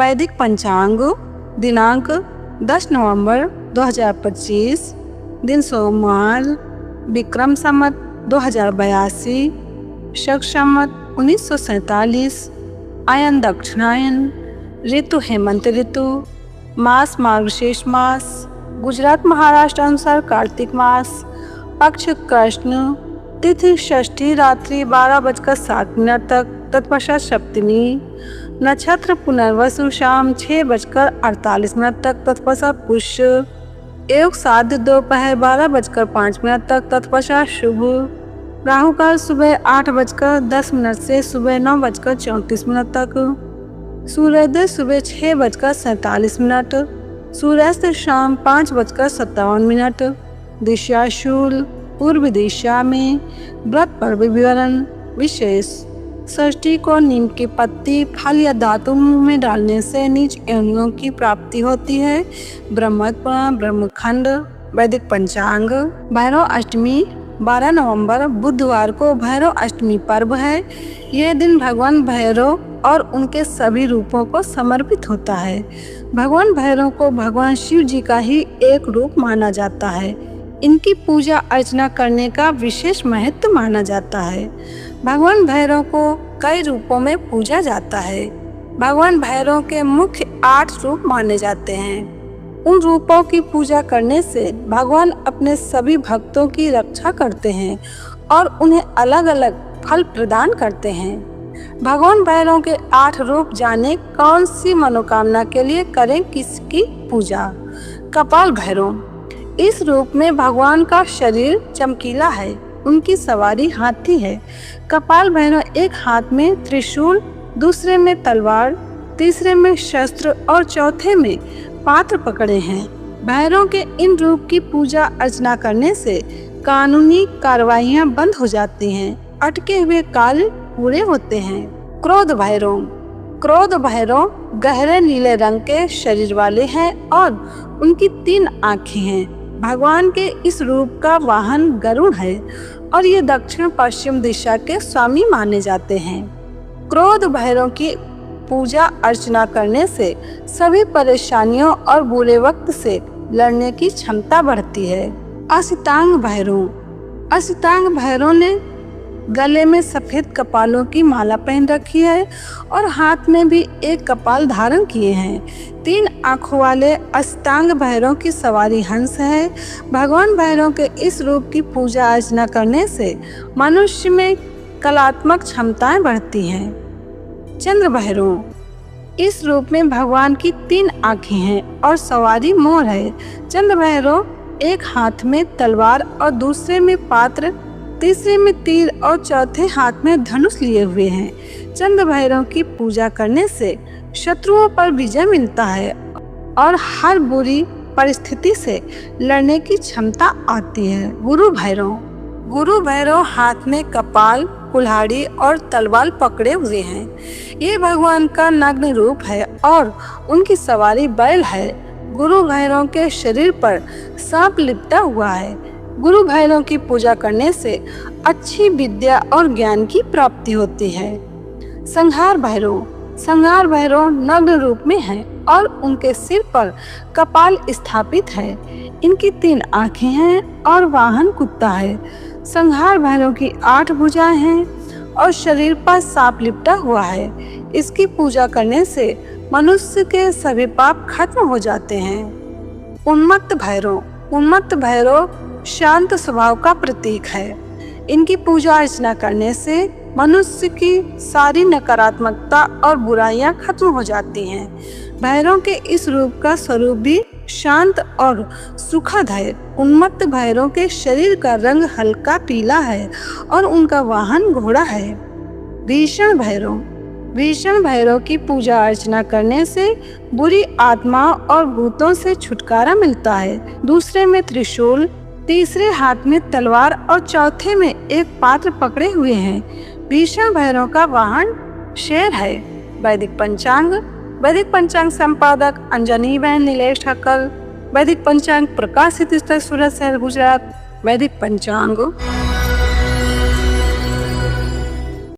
वैदिक पंचांग दिनांक 10 नवंबर 2025, दिन सोमवार, विक्रम संवत 2082, शक संवत 1947, आयन दक्षिणायन, ऋतु हेमंत ऋतु, मास मार्गशीर्ष मास, गुजरात महाराष्ट्र अनुसार कार्तिक मास, पक्ष कृष्ण, तिथि षष्ठी रात्रि 12:07 तक, तत्पश्चात सप्तमी, नक्षत्र पुनर्वसु शाम 6:48 तक, तत्पश्चात पुष्य, योग साध्य दोपहर 12:05 तक, तत्पश्चात शुभ, राहु काल सुबह 8:10 से सुबह 9:34 तक, सूर्योदय सुबह 6:47, सूर्यास्त शाम 5:57, दिशा शूल, पूर्व दिशा में, व्रत पर्व विवरण विशेष। षष्ठी को नीम की पत्ती, फल या धातु मुंह में डालने से नीच योनियों की प्राप्ति होती है। ब्रह्मखंड। वैदिक पंचांग। भैरव अष्टमी 12 नवंबर बुधवार को भैरव अष्टमी पर्व है। यह दिन भगवान भैरव और उनके सभी रूपों को समर्पित होता है। भगवान भैरव को भगवान शिव जी का ही एक रूप माना जाता है। इनकी पूजा अर्चना करने का विशेष महत्व माना जाता है। भगवान भैरव को कई रूपों में पूजा जाता है। भगवान भैरव के मुख्य 8 रूप माने जाते हैं। उन रूपों की पूजा करने से भगवान अपने सभी भक्तों की रक्षा करते हैं और उन्हें अलग अलग फल प्रदान करते हैं। भगवान भैरव के 8 रूप जाने कौन सी मनोकामना के लिए करें किसकी पूजा। कपाल भैरव। इस रूप में भगवान का शरीर चमकीला है। उनकी सवारी हाथी है। कपाल भैरव एक हाथ में त्रिशूल, दूसरे में तलवार, तीसरे में शस्त्र और चौथे में पात्र पकड़े हैं। भैरव के इन रूप की पूजा अर्चना करने से कानूनी कार्रवाइयां बंद हो जाती हैं, अटके हुए कार्य पूरे होते हैं। क्रोध भैरव। क्रोध भैरव गहरे नीले रंग के शरीर वाले हैं और उनकी 3 आँखें हैं। भगवान के इस रूप का वाहन गरुड़ है और ये दक्षिण पश्चिम दिशा के स्वामी माने जाते हैं। क्रोध भैरव की पूजा अर्चना करने से सभी परेशानियों और बुरे वक्त से लड़ने की क्षमता बढ़ती है। असितांग भैरव। असितांग भैरव ने गले में सफेद कपालों की माला पहन रखी है और हाथ में भी एक कपाल धारण किए हैं। 3 आँखों वाले अष्टांग भैरव की सवारी हंस है। भगवान भैरव के इस रूप की पूजा अर्चना करने से मनुष्य में कलात्मक क्षमताएं बढ़ती हैं। चंद्र भैरव। इस रूप में भगवान की 3 आँखें हैं और सवारी मोर है। चंद्र भैरव एक हाथ में तलवार और दूसरे में पात्र, तीसरे में तीर और चौथे हाथ में धनुष लिए हुए हैं। चंद्र भैरव की पूजा करने से शत्रुओं पर विजय मिलता है और हर बुरी परिस्थिति से लड़ने की क्षमता आती है। गुरु भैरव। गुरु भैरव हाथ में कपाल, कुल्हाड़ी और तलवार पकड़े हुए हैं। ये भगवान का नग्न रूप है और उनकी सवारी बैल है। गुरु भैरव के शरीर पर सांप लिपटा हुआ है। गुरु भैरव की पूजा करने से अच्छी विद्या और ज्ञान की प्राप्ति होती है। संहार भैरव। संहार भैरव नग्न रूप में है और उनके सिर पर कपाल स्थापित है। इनकी 3 आँखें हैं और वाहन कुत्ता है। संहार भैरव की 8 भुजाएं हैं और शरीर पर सांप लिपटा हुआ है। इसकी पूजा करने से मनुष्य के सभी पाप खत्म हो जाते हैं। उन्मत्त भैरव। उन्मत्त भैरव शांत स्वभाव का प्रतीक है। इनकी पूजा अर्चना करने से मनुष्य की सारी नकारात्मकता और बुराइयां खत्म हो जाती हैं। भैरव के इस रूप का स्वरूप भी शांत और सुखद है। उन्मत्त भैरव के शरीर का रंग हल्का पीला है और उनका वाहन घोड़ा है। भीषण भैरव। भीषण भैरव की पूजा अर्चना करने से बुरी आत्माओं और भूतों से छुटकारा मिलता है। दूसरे में त्रिशूल, तीसरे हाथ में तलवार और चौथे में एक पात्र पकड़े हुए हैं। भीषण भैरव का वाहन शेर है। वैदिक पंचांग। वैदिक पंचांग संपादक अंजनी बहन नीलेश ठक्कर। वैदिक पंचांग प्रकाशित सूरत शहर गुजरात। वैदिक पंचांग।